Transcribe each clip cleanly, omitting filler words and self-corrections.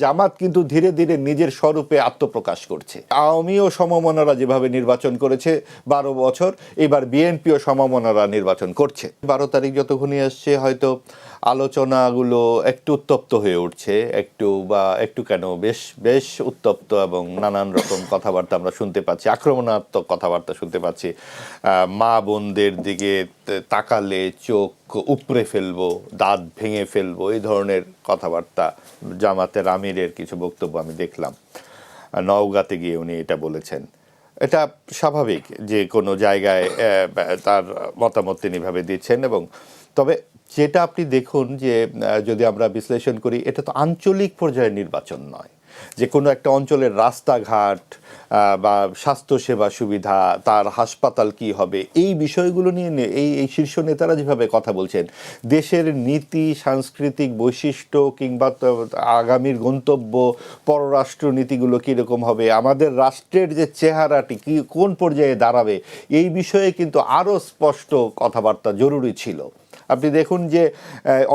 জামাত কিন্তু ধীরে ধীরে নিজের স্বরূপে আত্মপ্রকাশ করছে। আওয়ামী ও সমমনারা যেভাবে নির্বাচন করেছে 12 বছর, এবার বিএনপি ও সমমনারা নির্বাচন করছে। 12 তারিখ যতক্ষণই আসছে হয়তো আলোচনাগুলো একটু উত্তপ্ত হয়ে উঠছে, একটু কেন বেশ উত্তপ্ত, এবং নানান রকম কথাবার্তা আমরা শুনতে পাচ্ছি, আক্রমণাত্মক কথাবার্তা শুনতে পাচ্ছি। মা বোনদের দিকে তাকালে চোখ উপড়ে ফেলবো, দাঁত ভেঙে ফেলবো, এই ধরনের কথাবার্তা জামাতের আমিরের কিছু বক্তব্য আমি দেখলাম। নওগাঁতে গিয়ে উনি এটা বলেছেন। এটা স্বাভাবিক যে কোনো জায়গায় তার মতামত তিনি ভাবে দিচ্ছেন। এবং তবে যেটা আপনি দেখুন যে যদি আমরা বিশ্লেষণ করি, এটা তো আঞ্চলিক পর্যায়ের নির্বাচন নয় যে কোনো একটা অঞ্চলের রাস্তাঘাট বা স্বাস্থ্যসেবা সুবিধা, তার হাসপাতাল কি হবে, এই বিষয়গুলো নিয়ে এই শীর্ষ নেতারা যেভাবে কথা বলছেন, দেশের নীতি, সাংস্কৃতিক বৈশিষ্ট্য কিংবা আগামীর গন্তব্য, পররাষ্ট্র নীতিগুলো কীরকম হবে, আমাদের রাষ্ট্রের যে চেহারাটি কোন পর্যায়ে দাঁড়াবে, এই বিষয়ে কিন্তু আরও স্পষ্ট কথাবার্তা জরুরি ছিল। আপনি দেখুন যে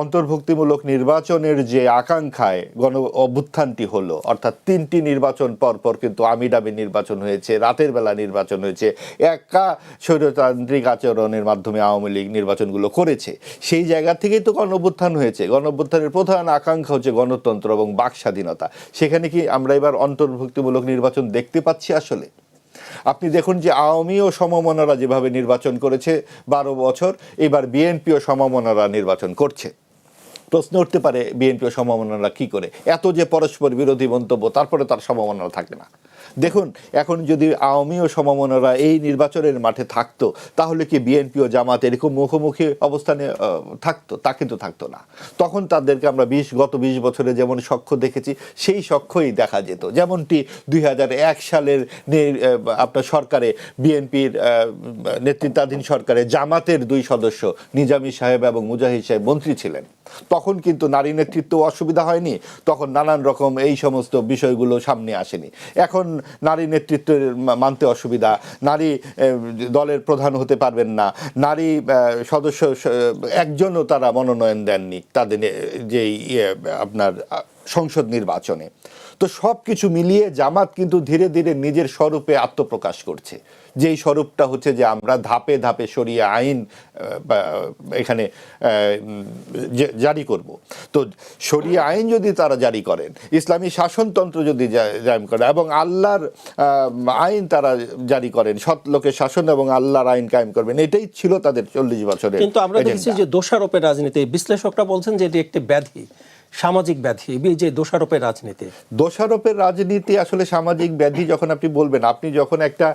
অন্তর্ভুক্তিমূলক নির্বাচনের যে আকাঙ্ক্ষায় গণ অভ্যুত্থানটি হলো, অর্থাৎ 3টি নির্বাচন পরপর কিন্তু আমিডামি নির্বাচন হয়েছে, রাতের বেলা নির্বাচন হয়েছে, একা স্বৈরতান্ত্রিক আচরণের মাধ্যমে আওয়ামী লীগ নির্বাচনগুলো করেছে। সেই জায়গা থেকেই তো গণ অভ্যুত্থান হয়েছে। গণ অভ্যুত্থানের প্রধান আকাঙ্ক্ষা হচ্ছে গণতন্ত্র এবং বাক স্বাধীনতা। সেখানে কি আমরা এবার অন্তর্ভুক্তিমূলক নির্বাচন দেখতে পাচ্ছি? আসলে আপনি দেখুন যে আওয়ামী ও সমমনারা যেভাবে নির্বাচন করেছে 12 বছর, এবার বিএনপি ও সমমনারা নির্বাচন করছে। প্রশ্ন উঠতে পারে, বিএনপি ও সমমনারা কি করে? এত যে পরস্পর বিরোধী মন্তব্য, তারপরে তার সমমনা থাকে না। দেখুন, এখন যদি আওয়ামী ও সমমনারা এই নির্বাচনের মাঠে থাকতো, তাহলে কি বিএনপি ও জামাত এরকম মুখোমুখি অবস্থানে থাকতো? তা কিন্তু থাকতো না। তখন তাদেরকে আমরা গত 20 বছরে যেমন সখ্য দেখেছি, সেই সখ্যই দেখা যেত। যেমনটি 2001 সালের আপনার সরকারে, বিএনপির নেতৃত্বাধীন সরকারে জামাতের 2 সদস্য নিজামী সাহেব এবং মুজাহিদ সাহেব মন্ত্রী ছিলেন। তখন কিন্তু নারী নেতৃত্ব অসুবিধা হয়নি, তখন নানান রকম এই সমস্ত বিষয়গুলো সামনে আসেনি। এখন নারী নেতৃত্ব মানতে অসুবিধা, নারী দলের প্রধান হতে পারবেন না, নারী সদস্য একজনও তারা মনোনয়ন দেননি তাদের যেই আপনার সংসদ নির্বাচনে। তো সব কিছু মিলিয়ে জামাত কিন্তু ধীরে ধীরে নিজের স্বরূপে আত্মপ্রকাশ করছে, যেই স্বরূপটা হচ্ছে যে আমরা ধাপে ধাপে শরিয়া আইন এখানে জারি করব। তো শরিয়া আইন যদি তারা জারি করেন, ইসলামী শাসনতন্ত্র যদি জারি করেন এবং আল্লাহর আইন তারা জারি করেন, সৎ লোকের শাসন এবং আল্লাহর আইন কায়েম করবেন, এটাই ছিল তাদের 40 বছরের। কিন্তু আমরা দেখেছি যে দোষারোপের রাজনীতি, বিশ্লেষকরা বলছেন যে এটি একটি ব্যাধি, সামাজিক ব্যাধি, যে দোষারোপের রাজনীতি আসলে সামাজিক ব্যাধি। যখন আপনি বলবেন, আপনি যখন একটা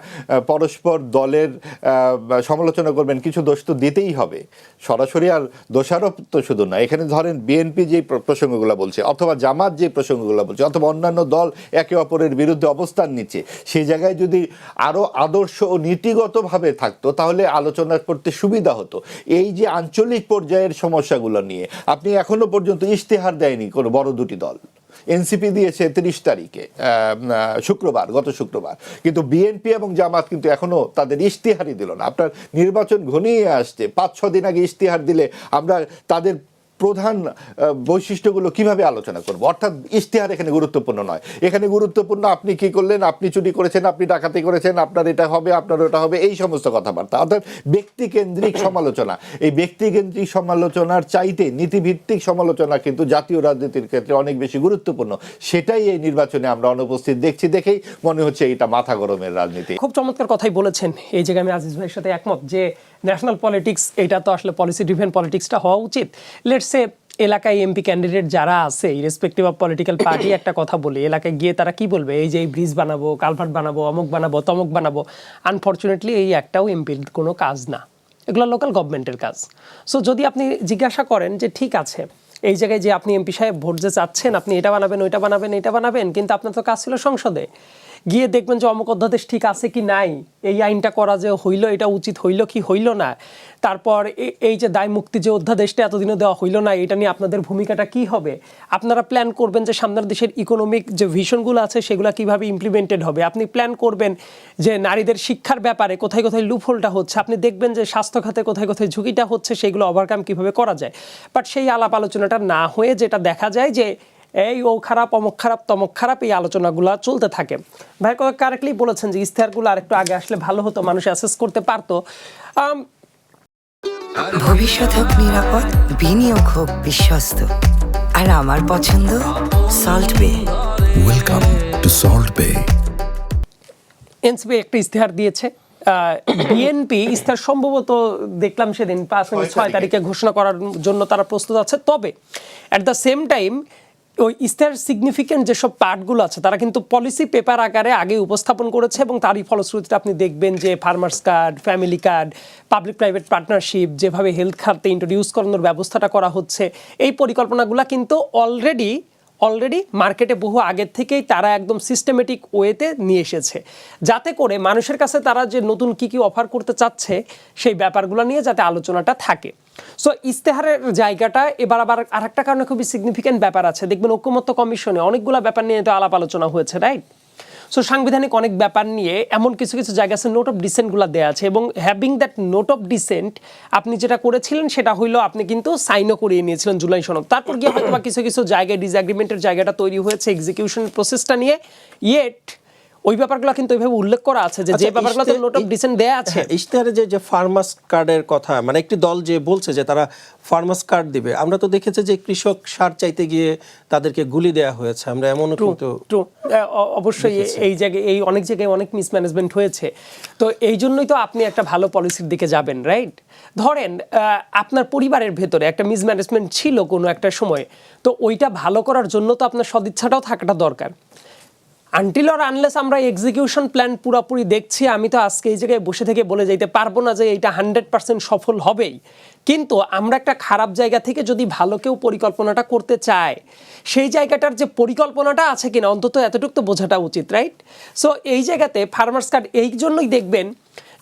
পরস্পর দলের সমালোচনা করবেন, কিছু দোষ তো দিতেই হবে, সরাসরি আর দোষারোপ তো শুধু না। এখানে ধরেন বিএনপি যে প্রসঙ্গগুলো বলছে, অথবা জামাত যে প্রসঙ্গগুলো বলছে, অথবা অন্যান্য দল একে অপরের বিরুদ্ধে অবস্থান নিচ্ছে, সেই জায়গায় যদি আরও আদর্শ ও নীতিগতভাবে থাকতো, তাহলে আলোচনা করতে সুবিধা হতো। এই যে আঞ্চলিক পর্যায়ের সমস্যাগুলো নিয়ে আপনি এখনো পর্যন্ত ইশতেহার দেয়নি কোনো বড় দুটি দল। এনসিপি দিয়েছে 30 তারিখে, গত শুক্রবার, কিন্তু বিএনপি এবং জামাত কিন্তু এখনো তাদের ইশতেহারই দিল না। আপনার নির্বাচন ঘনিয়ে আসছে, 5-6 দিন আগে ইশতেহার দিলে আমরা তাদের প্রধান বৈশিষ্ট্যগুলো কিভাবে আলোচনা করব? অর্থাৎ ইশতেহার এখানে গুরুত্বপূর্ণ নয়। এখানে গুরুত্বপূর্ণ আপনি কি করলেন, আপনি চুরি করেছেন, আপনি ডাকাতি করেছেন, আপনার এটা হবে, আপনার ওটা হবে, এই সমস্ত কথাবার্তা। অর্থাৎ ব্যক্তিকেন্দ্রিক সমালোচনা, এই ব্যক্তিকেন্দ্রিক সমালোচনার চাইতে নীতিভিত্তিক সমালোচনা কিন্তু জাতীয় রাজনীতির ক্ষেত্রে অনেক বেশি গুরুত্বপূর্ণ। সেটাই এই নির্বাচনে আমরা অনুপস্থিত দেখছি, দেখেই মনে হচ্ছে এটা মাথা গরমের রাজনীতি। খুব চমৎকার কথাই বলেছেন। এই জায়গায় আমি আজিজ ভাইয়ের সাথে একমত যে ন্যাশনাল পলিটিক্স, এটা তো আসলে পলিসি ড্রিভেন পলিটিক্সটা হওয়া উচিত। লেটস সে এলাকায় এমপি ক্যান্ডিডেট যারা আছে, ইরেসপেক্টিভ অফ পলিটিক্যাল পার্টি, একটা কথা বলি, এলাকায় গিয়ে তারা কি বলবে? এই যে এই ব্রিজ বানাবো, কালভার্ট বানাবো, অমুক বানাবো, তমুক বানাবো। আনফর্চুনেটলি এই একটাও এমপির কোনো কাজ না, এগুলো লোকাল গভর্নমেন্টের কাজ। সো যদি আপনি জিজ্ঞাসা করেন যে ঠিক আছে, এই জায়গায় যে আপনি এমপি সাহেব ভোট যে চাচ্ছেন, আপনি এটা বানাবেন, ওইটা বানাবেন, এটা বানাবেন, কিন্তু আপনার তো কাজ ছিল সংসদে গিয়ে দেখবেন যে অমুক অধ্যাদেশ ঠিক আছে কি নাই, এই আইনটা করা যে হইলো, এটা উচিত হইল কি হইল না, তারপর এই যে দায় মুক্তি যে অধ্যাদেশটা এতদিনও দেওয়া হইল না, এটা নিয়ে আপনাদের ভূমিকাটা কি হবে? আপনারা প্ল্যান করবেন যে সামনের দেশের ইকোনমিক যে ভিশনগুলো আছে সেগুলো কিভাবে ইমপ্লিমেন্টেড হবে। আপনি প্ল্যান করবেন যে নারীদের শিক্ষার ব্যাপারে কোথায় কোথায় লুপহোলটা হচ্ছে, আপনি দেখবেন যে স্বাস্থ্য খাতে কোথায় কোথায় ঝুঁকিটা হচ্ছে, সেগুলো ওভারকাম কিভাবে করা যায়। বাট সেই আলাপ আলোচনাটা না হয়ে যেটা দেখা যায় যে এই ও খারাপ, অমুক খারাপ, তমক খারাপ, এই আলোচনাগুলো চলতে থাকে। ভাই কথা কারেক্টলি বলেছেন যে ইশতেহারগুলো আরেকটু আগে আসলে ভালো হতো, মানুষ অ্যাসেস করতে পারতো। ভবিষ্যৎ হোক নিরাপদ, বিনিয়োগ হোক বিশ্বস্ত, আর আমার পছন্দ সল্ট বে। ওয়েলকাম টু সল্ট বে। এনসিপি একটা ইশতেহার দিয়েছে, বিএনপি ইশতেহার সম্ভবত দেখলাম সেদিন 6 তারিখে ঘোষণা করার জন্য তারা প্রস্তুত আছে। তবে অ্যাট দ্য সেম টাইম ওই ইশতেহার সিগনিফিকেন্ট যেসব পার্টগুলো আছে তারা কিন্তু পলিসি পেপার আকারে আগে উপস্থাপন করেছে, এবং তারই ফলশ্রুতিতে আপনি দেখবেন যে farmers card, family card, public private partnership, যেভাবে হেলথ খাতে ইন্ট্রোডিউস করানোর ব্যবস্থাটা করা হচ্ছে, এই পরিকল্পনাগুলো কিন্তু অলরেডি মার্কেটে বহু আগের থেকেই তারা একদম সিস্টেমেটিক ওয়েতে নিয়ে এসেছে, যাতে করে মানুষের কাছে তারা যে নতুন কি অফার করতে চাচ্ছে সেই ব্যাপারগুলো নিয়ে যাতে আলোচনাটা থাকে। সো ইশতেহারের জায়গাটা এবার আবার আরেকটা কারণে খুবই সিগনিফিক্যান্ট ব্যাপার আছে। দেখবেন ঐকমত্য কমিশনে অনেকগুলো ব্যাপার নিয়ে তো আলাপ আলোচনা হয়েছে, রাইট? সো সাংবিধানিক অনেক ব্যাপার নিয়ে এমন কিছু কিছু জায়গা আছে নোট অফ ডিসেন্টগুলো দেওয়া আছে, এবং having that note of dissent আপনি যেটা করেছিলেন সেটা হইলো আপনি কিন্তু সাইনও করিয়ে নিয়েছিলেন জুলাই সনদ। তারপর গিয়ে হয়তো বা কিছু কিছু জায়গায় ডিসএগ্রিমেন্টের জায়গাটা তৈরি হয়েছে এক্সিকিউশন প্রসেসটা নিয়ে, ইয়েট ওই ব্যাপারগুলো কিন্তু ওইভাবে উল্লেখ করা আছে যে ব্যাপারগুলোতে নোট অফ ডিসেন্ট দেয়া আছে। ইশতেহারে যে ফার্মার্স কার্ডের কথা, মানে একটি দল যে বলছে যে তারা ফার্মার্স কার্ড দিবে, আমরা তো দেখেছি যে কৃষক সার চাইতে গিয়ে তাদেরকে গুলি দেয়া হয়েছে, আমরা এমনও কিন্তু অবশ্যই এই জায়গায় অনেক জায়গায় অনেক মিসম্যানেজমেন্ট হয়েছে। তো এই জন্যই তো আপনি একটা ভালো পলিসির দিকে যাবেন, রাইট? ধরেন আপনার পরিবারের ভেতরে একটা মিসম্যানেজমেন্ট ছিল কোনো একটা সময়, তো ওইটা ভালো করার জন্য তো আপনার সদিচ্ছাটাও থাকাটা দরকার। আনটিল অর আনলেস আমরা এক্সিকিউশন প্ল্যান পুরোপুরি দেখছি, আমি তো আজকে এই জায়গায় বসে থেকে বলে যাইতে পারবো না যে এটা 100% সফল হবেই। কিন্তু আমরা একটা খারাপ জায়গা থেকে যদি ভালো কেউ পরিকল্পনাটা করতে চায়, সেই জায়গাটার যে পরিকল্পনাটা আছে কিনা অন্তত এতটুকু তো বোঝাটা উচিত, রাইট? সো এই জায়গাতে ফার্মার্স কার্ড, এই জন্যই দেখবেন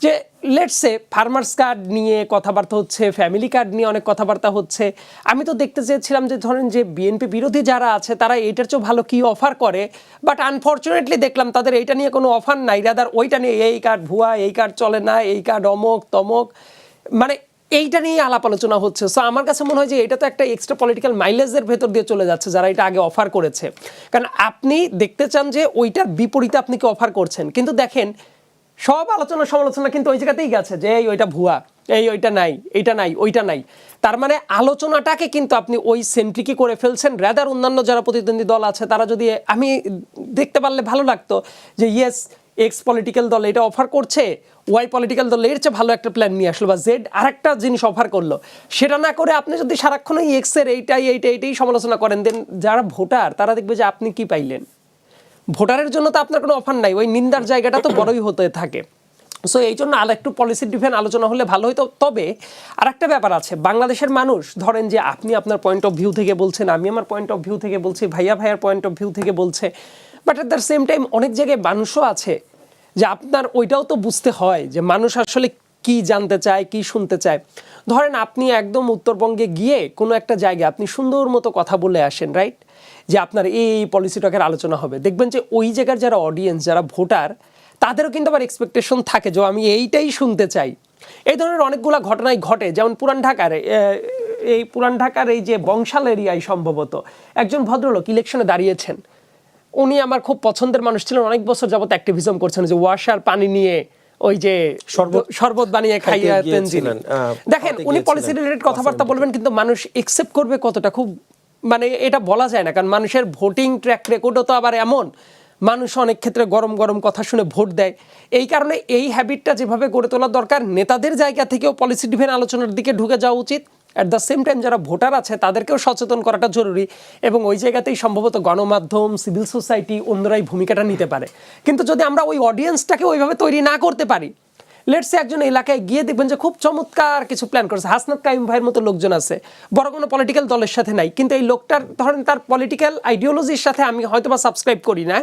যে লেটসে ফার্মার্স কার্ড নিয়ে কথাবার্তা হচ্ছে, ফ্যামিলি কার্ড নিয়ে অনেক কথাবার্তা হচ্ছে। আমি তো দেখতে চেয়েছিলাম যে ধরেন যে বিএনপি বিরোধী যারা আছে তারা এইটার চেয়েও ভালো কি অফার করে, বাট আনফর্চুনেটলি দেখলাম তাদের এইটা নিয়ে কোনো অফার নাই, রাদার ওইটা নিয়ে এই কার্ড ভুয়া, এই কার্ড চলে না, এই কার্ড অমক তমক, মানে এইটা নিয়ে আলাপ আলোচনা হচ্ছে। সো আমার কাছে মনে হয় যে এটা তো একটা এক্সট্রা পলিটিক্যাল মাইলেজের ভেতর দিয়ে চলে যাচ্ছে যারা এটা আগে অফার করেছে, কারণ আপনি দেখতে চান যে ওইটার বিপরীতে আপনি কি অফার করছেন। কিন্তু দেখেন সব আলোচনা সমালোচনা কিন্তু ওই জায়গাতেই গেছে যে এই ওইটা ভুয়া, এই ওইটা নাই, এইটা নাই, ওইটা নাই। তার মানে আলোচনাটাকে কিন্তু আপনি ওই সেন্ট্রিকই করে ফেলছেন। রাদার অন্যান্য যারা প্রতিদ্বন্দ্বী দল আছে তারা যদি, আমি দেখতে পারলে ভালো লাগতো যে ইয়েস এক্স পলিটিক্যাল দল এটা অফার করছে, ওয়াই পলিটিক্যাল দল এর চেয়ে ভালো একটা প্ল্যান নিয়ে আসলো, বা জেড আরেকটা জিনিস অফার করলো, সেটা না করে আপনি যদি সারাক্ষণ এই এক্সের এইটাই সমালোচনা করেন, দেন যারা ভোটার তারা দেখবে যে আপনি কি পাইলেন। ভোটারের জন্য তো আপনার কোনো অফার নাই, ওই নিন্দার জায়গাটা তো বড়ই হতে থাকে। সো এই জন্য আর একটু পলিসি ডিফেন্স আলোচনা হলে ভালো হতো। তবে আর একটা ব্যাপার আছে, বাংলাদেশের মানুষ ধরেন যে আপনি আপনার পয়েন্ট অফ ভিউ থেকে বলছেন, আমি আমার পয়েন্ট অফ ভিউ থেকে বলছি, ভাইয়ার পয়েন্ট অফ ভিউ থেকে বলছে, but at the same time অনেক জায়গায় মানুষও আছে যে আপনার ওইটাও তো বুঝতে হয় যে মানুষ আসলে কি জানতে চায়, কি শুনতে চায়। ধরেন আপনি একদম উত্তরবঙ্গে গিয়ে কোনো একটা জায়গায় আপনি সুন্দর মতো কথা বলে আসেন, রাইট, যে আপনার এই পলিসিটাকের আলোচনা হবে, দেখবেন যে ওই জায়গার যারা অডিয়েন্স, যারা ভোটার, তাদেরও কিন্তু আবার এক্সপেকটেশন থাকে যে আমি এইটাই শুনতে চাই। এই ধরনের অনেকগুলো ঘটনাই ঘটে, যেমন পুরান ঢাকার এই যে বংশাল এরিয়ায় সম্ভবত একজন ভদ্রলোক ইলেকশনে দাঁড়িয়েছেন। উনি আমার খুব পছন্দের মানুষ ছিলেন, অনেক বছর যাবত অ্যাক্টিভিজম করছেন, যে ওয়াসার পানি নিয়ে ওই যে শরবত বানিয়ে খাইয়েছেন। দেখেন উনি পলিসি রিলেটেড কথাবার্তা বলবেন, কিন্তু মানুষ একসেপ্ট করবে কতটা, খুব মানে এটা বলা যায় না, কারণ মানুষের ভোটিং ট্র্যাক রেকর্ডও তো আবার এমন, মানুষ অনেক ক্ষেত্রে গরম গরম কথা শুনে ভোট দেয়। এই কারণে এই হ্যাবিটটা যেভাবে গড়ে তোলা দরকার, নেতাদের জায়গা থেকেও পলিসি ডিফেন্স আলোচনার দিকে ঢুকে যাওয়া উচিত। অ্যাট দ্য সেম টাইম যারা ভোটার আছে তাদেরকেও সচেতন করাটা জরুরি, এবং ওই জায়গাতেই সম্ভবত গণমাধ্যম, সিভিল সোসাইটি, অন্যরাই ভূমিকাটা নিতে পারে। কিন্তু যদি আমরা ওই অডিয়েন্সটাকে ওইভাবে তৈরি না করতে পারি, লেটসে একজন এলাকায় গিয়ে দেখবেন যে খুব চমৎকার কিছু প্ল্যান করেছে, হাসনাত কাইম ভাইয়ের মতো লোকজন আছে, বড় কোনো পলিটিক্যাল দলের সাথে নাই, কিন্তু এই লোকটার ধরেন তার পলিটিক্যাল আইডিওলজির সাথে আমি হয়তো বা সাবস্ক্রাইব করি না,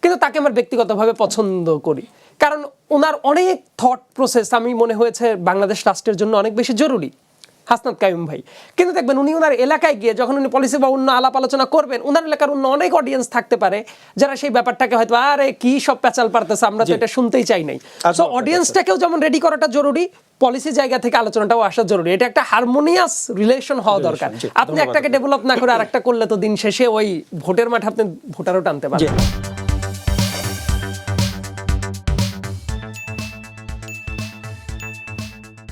কিন্তু তাকে আমার ব্যক্তিগতভাবে পছন্দ করি, কারণ ওনার অনেক থট প্রসেস আমি মনে হয়েছে বাংলাদেশ রাষ্ট্রের জন্য অনেক বেশি জরুরি, হাসনাত কাইম ভাই। কিন্তু দেখবেন উনি ওনার এলাকায় গিয়ে যখন উনি পলিসি বা অন্য আলাপ আলোচনা করবেন, ওনার এলাকার অন্য অনেক অডিয়েন্স থাকতে পারে যারা সেই ব্যাপারটাকে হয়তো আরে কি সব প্যাচাল পারতেছে, আমরা তো এটা শুনতেই চাই নাই। সো অডিয়েন্সটাকেও যেমন রেডি করাটা জরুরি, পলিসি জায়গা থেকে আলোচনাটাও আসা জরুরি। এটা একটা হারমোনিয়াস রিলেশন হওয়া দরকার। আপনি একটাকে ডেভেলপ না করে আরেকটা করলে তো দিন শেষে ওই ভোটের মাঠে আপনি ভোটারও টানতে পারবেন।